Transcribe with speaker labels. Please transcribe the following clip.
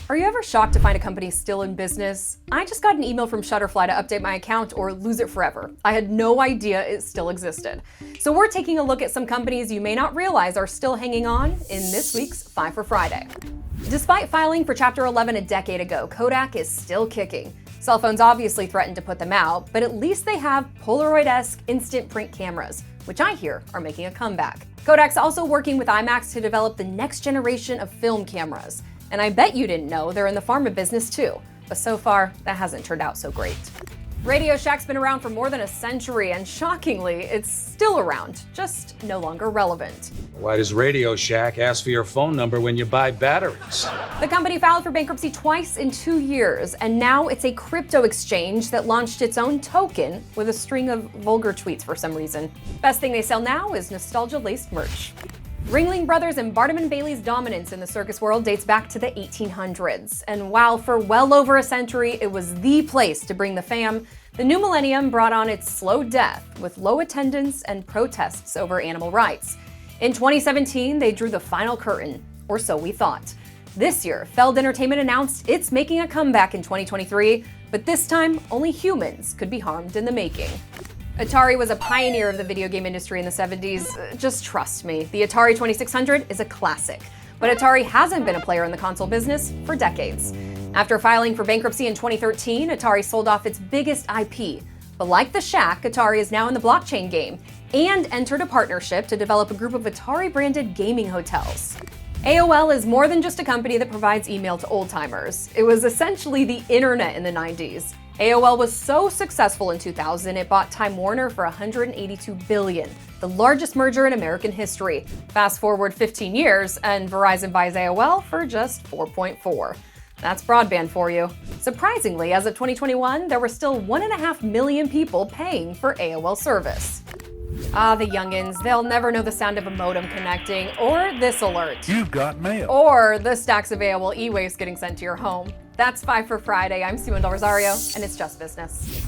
Speaker 1: Are you ever shocked to find a company still in business? I just got an email from Shutterfly to update my account or lose it forever. I had no idea it still existed. So we're taking a look at some companies you may not realize are still hanging on in this week's 5 for Friday. Despite filing for Chapter 11 a decade ago, Kodak is still kicking. Cell phones obviously threatened to put them out, but at least they have Polaroid-esque instant print cameras, which I hear are making a comeback. Kodak's also working with IMAX to develop the next generation of film cameras. And I bet you didn't know they're in the pharma business too. But so far, that hasn't turned out so great. Radio Shack's been around for more than a century, and shockingly, it's still around, just no longer relevant.
Speaker 2: Why does Radio Shack ask for your phone number when you buy batteries?
Speaker 1: The company filed for bankruptcy twice in 2 years, and now it's a crypto exchange that launched its own token with a string of vulgar tweets for some reason. Best thing they sell now is nostalgia-laced merch. Ringling Brothers and Barnum & Bailey's dominance in the circus world dates back to the 1800s. And while for well over a century it was the place to bring the fam, the new millennium brought on its slow death with low attendance and protests over animal rights. In 2017, they drew the final curtain, or so we thought. This year, Feld Entertainment announced it's making a comeback in 2023, but this time only humans could be harmed in the making. Atari was a pioneer of the video game industry in the 70s. Just trust me, the Atari 2600 is a classic. But Atari hasn't been a player in the console business for decades. After filing for bankruptcy in 2013, Atari sold off its biggest IP. But like the Shack, Atari is now in the blockchain game and entered a partnership to develop a group of Atari-branded gaming hotels. AOL is more than just a company that provides email to old-timers. It was essentially the internet in the 90s. AOL was so successful in 2000, it bought Time Warner for $182 billion, the largest merger in American history. Fast forward 15 years, and Verizon buys AOL for just $4.4. That's broadband for you. Surprisingly, as of 2021, there were still 1.5 million people paying for AOL service. Ah, the youngins, they'll never know the sound of a modem connecting, or this alert.
Speaker 3: You've got mail.
Speaker 1: Or the stacks of AOL e-waste getting sent to your home. That's 5 for Friday. I'm Sue Del Rosario, and it's Just Business.